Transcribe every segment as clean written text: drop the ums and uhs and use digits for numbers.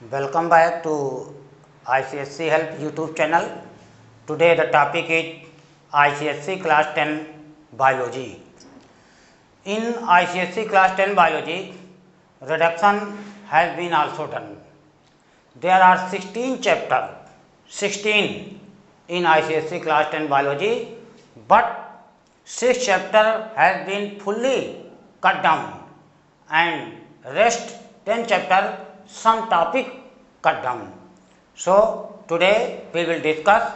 Welcome back to ICSC Help YouTube channel. Today the topic is ICSC Class 10 Biology. In ICSC Class 10 Biology, reduction has been also done. There are 16 chapters, 16 in ICSC Class 10 Biology, but 6 chapter has been fully cut down and rest 10 chapter some topic cut down. So today we will discuss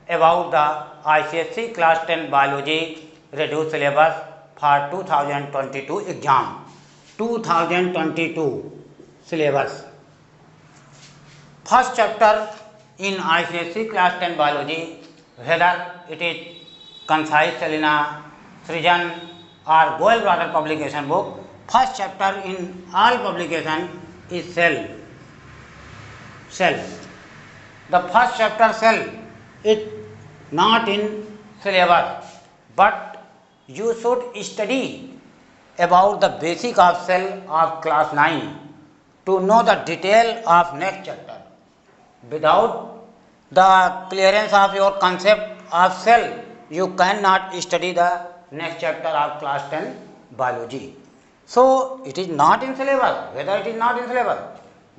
about the ICSC Class 10 Biology reduced syllabus for 2022 exam. 2022 syllabus. First chapter in ICSC Class 10 Biology, whether it is Concise Selena, Srijan or Goel Brother publication book, first chapter in all publication is cell. The first chapter cell is not in syllabus, but you should study about the basic of cell of class 9 to know the detail of next chapter. Without the clearance of your concept of cell, you cannot study the next chapter of class 10 biology. So it is not in syllabus, whether it is not in syllabus,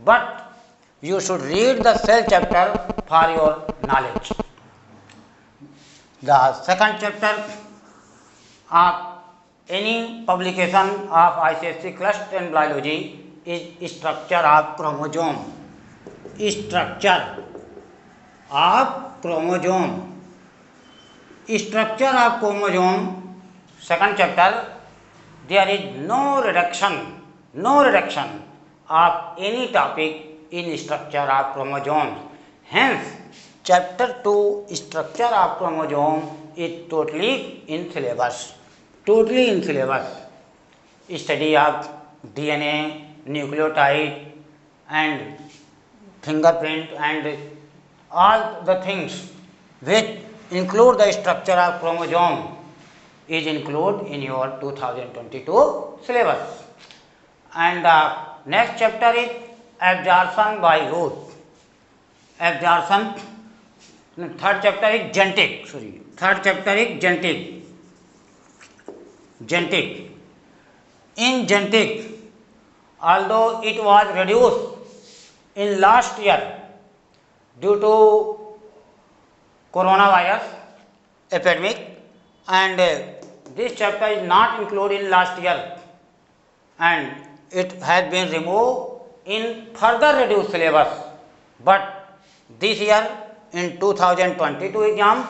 but you should read the cell chapter for your knowledge. The second chapter of any publication of ICSC Class 10 Biology is structure of chromosome. Structure of chromosome. Structure of chromosome, second chapter, there is no reduction of any topic in structure of chromosomes. Hence, chapter 2 structure of chromosome is totally in syllabus. Study of DNA, nucleotide and fingerprint and all the things which include the structure of chromosome is included in your 2022 syllabus. And the next chapter is absorption by root. Third chapter is genetic. Genetic. In genetic, although it was reduced in last year due to coronavirus epidemic, and this chapter is not included in last year and it has been removed in further reduced syllabus, but this year in 2022 exam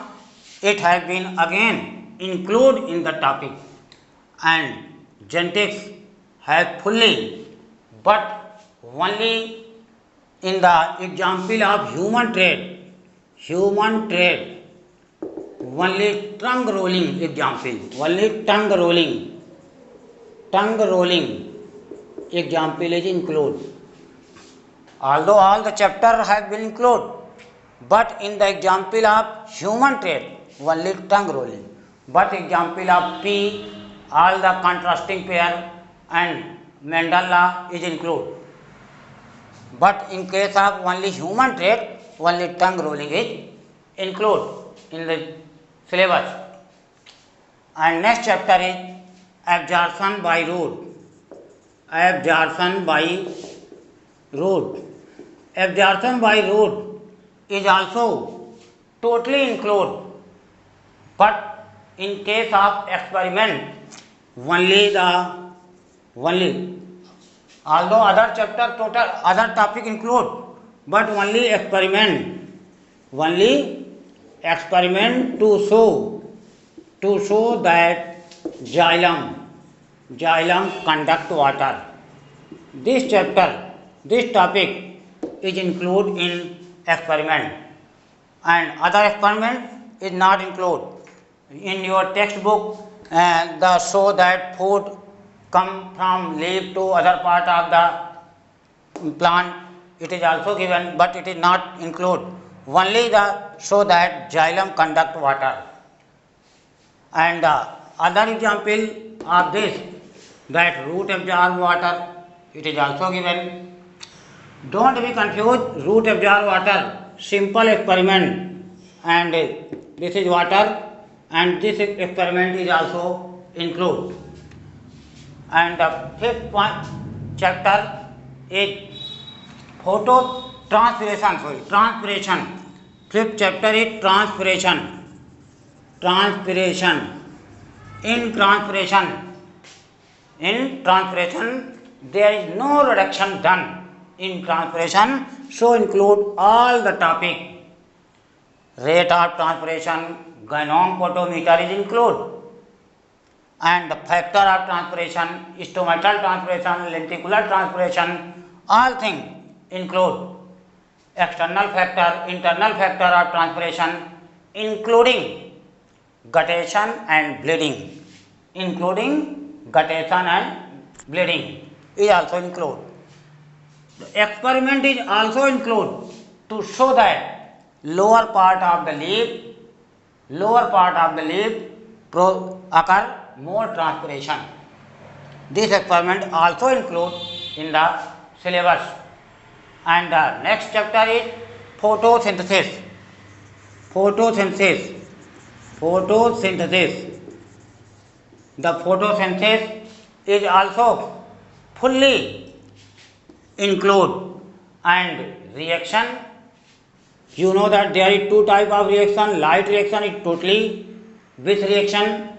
it has been again included in the topic, and genetics has fully, but only in the example of human trait, only tongue rolling example, tongue rolling example is included. Although all the chapter have been included, but in the example of human trait, only tongue rolling. But example of P, all the contrasting pair and Mendel law is included. But in case of only human trait, only tongue rolling is included in the syllabus. And next chapter is absorption by root. Absorption by root is also totally included, but in case of experiment, although other chapter total other topic include, but only experiment to show that xylem conduct water. This topic is included in experiment, and other experiment is not included in your textbook. The show that food come from leaf to other part of the plant, it is also given, but it is not included. Only the show that xylem conduct water. And other example of this, that root absorb water, it is also given. Don't be confused. Root absorb water. Simple experiment, and this is water, and this experiment is also include. And the fifth one chapter is phototranspiration. Sorry, transpiration. Fifth chapter is transpiration. Transpiration. In transpiration, there is no reduction done. In transpiration, so include all the topic. Rate of transpiration, genome photometer is include, and the factor of transpiration, stomatal transpiration, lenticular transpiration, all things include. External factor, internal factor of transpiration, including guttation and bleeding, is also include. The experiment is also include to show that lower part of the leaf occur more transpiration. This experiment also include in the syllabus. And the next chapter is photosynthesis. The photosynthesis is also fully include. And reaction, you know that there is two type of reaction. Light reaction is totally with reaction,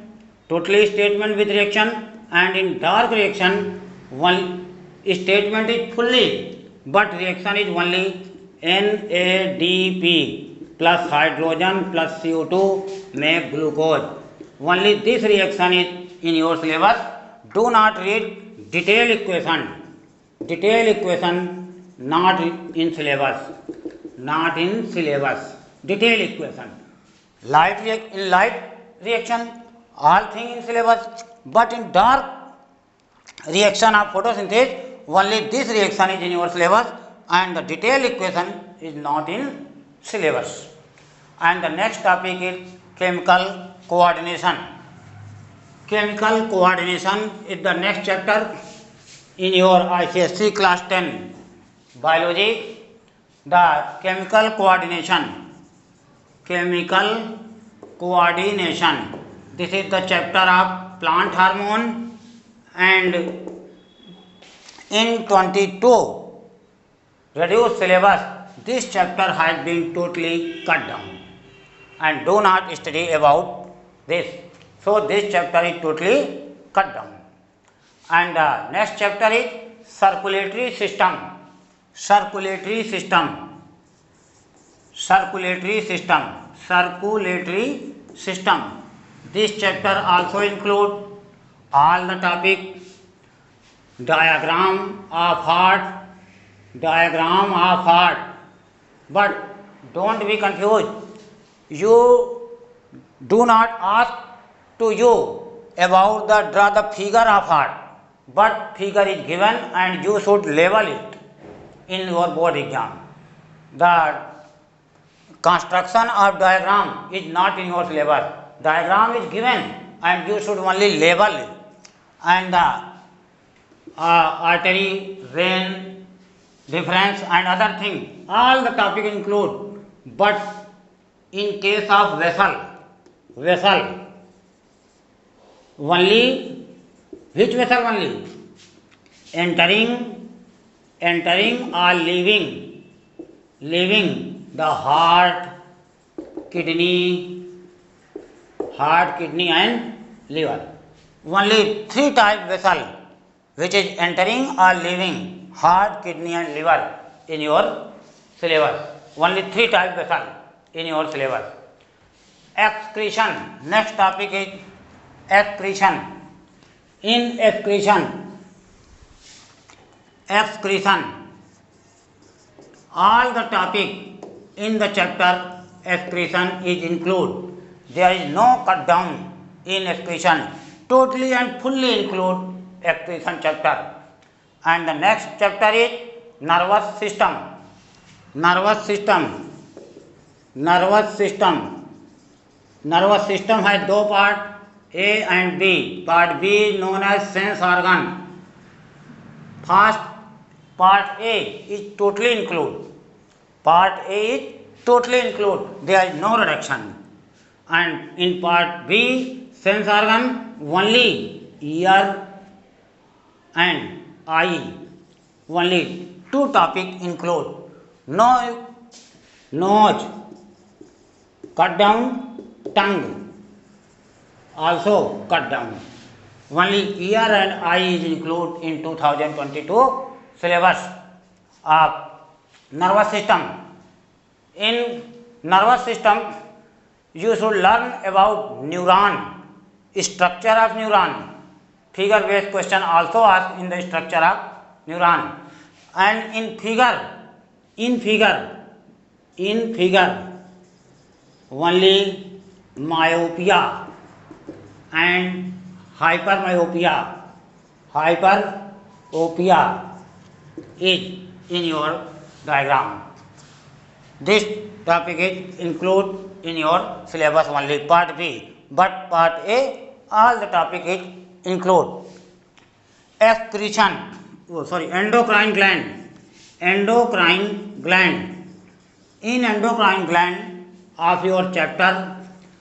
totally statement with reaction, and in dark reaction one statement is fully, but reaction is only NADP plus hydrogen plus CO2 make glucose. Only this reaction is in your syllabus. Do not read detailed equation. Not in syllabus. Detailed equation. In light reaction, all things in syllabus, but in dark reaction of photosynthesis, only this reaction is in your syllabus, and the detailed equation is not in syllabus. And the next topic is chemical coordination. Chemical coordination is the next chapter in your ICSE class 10 biology. The chemical coordination. This is the chapter of plant hormone, and in 22 reduced syllabus, this chapter has been totally cut down, and do not study about this. So this chapter is totally cut down. And the next chapter is circulatory system. This chapter also include all the topic. Diagram of heart. But don't be confused. You do not ask to you about draw the figure of heart, but figure is given and you should label it in your board exam. The construction of diagram is not in your syllabus. Diagram is given and you should only label it. And the artery, vein, difference and other things, all the topic include. But in case of vessel only, which vessel only? Entering or leaving the heart, kidney and liver. Only three type vessel which is entering or leaving heart, kidney and liver in your syllabus. Only three type vessel in your syllabus. Excretion. Next topic is excretion. In excretion, all the topic in the chapter excretion is include. There is no cut down in excretion. Totally and fully include excretion chapter. And the next chapter is nervous system. Nervous system has two parts, A and B. Part B known as sense organ. First Part A is totally include. Part A is totally include. There is no reduction. And in part B, sense organ only ear and eye. Only two topic include. No nose, cut down, tongue also cut down. Only ear and eye is included in 2022 syllabus of nervous system. In nervous system, you should learn about neuron, structure of neuron. Figure based question also asked in the structure of neuron. And in figure only myopia and hypermyopia is in your diagram. This topic is include in your syllabus only part B, but part A all the topic is include. Endocrine gland. In endocrine gland of your chapter,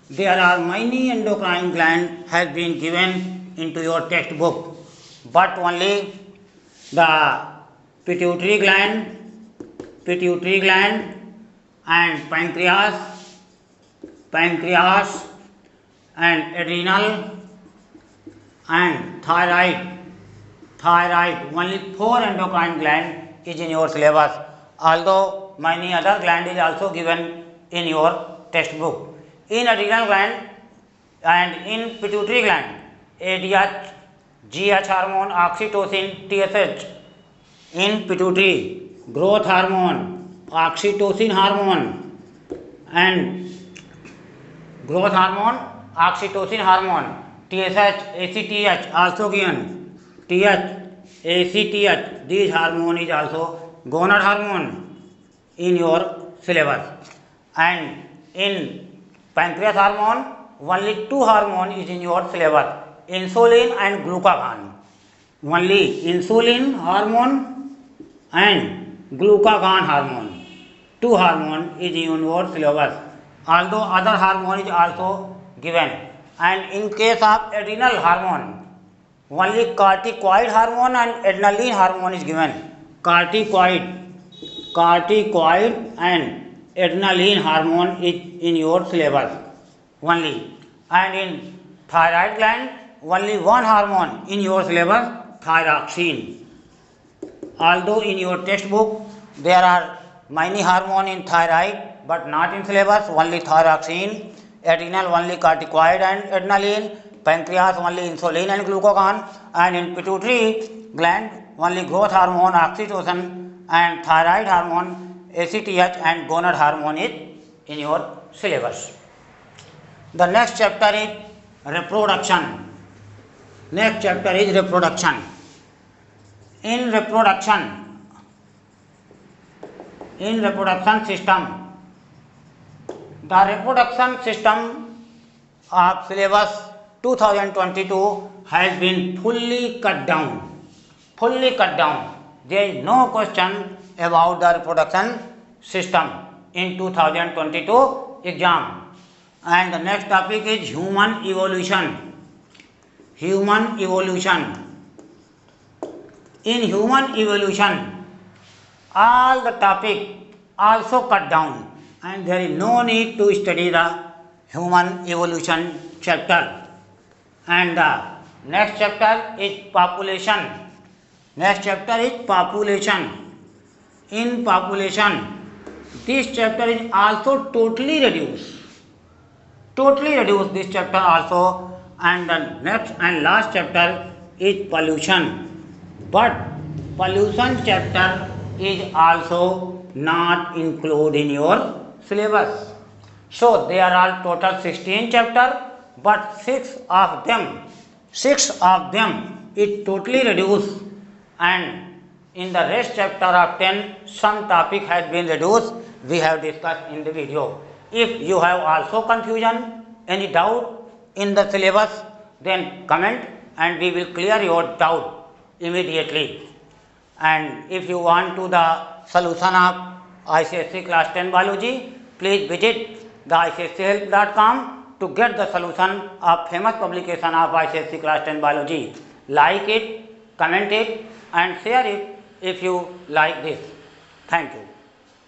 there are many endocrine gland has been given into your textbook, but only the pituitary gland and pancreas and adrenal and thyroid. Only 4 endocrine gland is in your syllabus, although many other gland is also given in your textbook. In adrenal gland and in pituitary gland, ADH, GH hormone, oxytocin, TSH. In pituitary, growth hormone, oxytocin hormone and growth hormone, oxytocin hormone, TSH, ACTH also given. TH, ACTH, these hormone is also gonad hormone in your syllabus. And in pancreas hormone, only 2 hormone is in your syllabus, insulin and glucagon. Only insulin hormone and glucagon hormone. 2 hormone is in your syllabus, although other hormone is also given. And in case of adrenal hormone, only corticoid hormone and adrenaline hormone is given. Corticoid and adrenaline hormone is in your syllabus only. And in thyroid gland, only 1 hormone in your syllabus, thyroxine. Although in your textbook there are many hormone in thyroid, but not in syllabus, only thyroxine. Adrenal only corticoid and adrenaline, pancreas only insulin and glucagon, and in pituitary gland only growth hormone, oxytocin and thyroid hormone, ACTH and gonad hormone is in your syllabus. The next chapter is reproduction. In reproduction system, the reproduction system of syllabus 2022 has been fully cut down. There is no question about the reproduction system in 2022 exam. And the next topic is human evolution. In human evolution, all the topic also cut down, and there is no need to study the human evolution chapter. And the next chapter is population. In population, this chapter is also totally reduced. This chapter also. And the next and last chapter is pollution. But pollution chapter is also not included in your syllabus. So there are total 16 chapters, but 6 of them is totally reduced, and in the rest chapter of 10 some topic has been reduced. We have discussed in the video. If you have also confusion, any doubt in the syllabus, then comment and we will clear your doubt immediately. and if you want to the solution of ICSE class 10 biology, please visit the ICSEhelp.com to get the solution of famous publication of ICSE class 10 biology. Like it, comment it and share it if you like this. Thank you.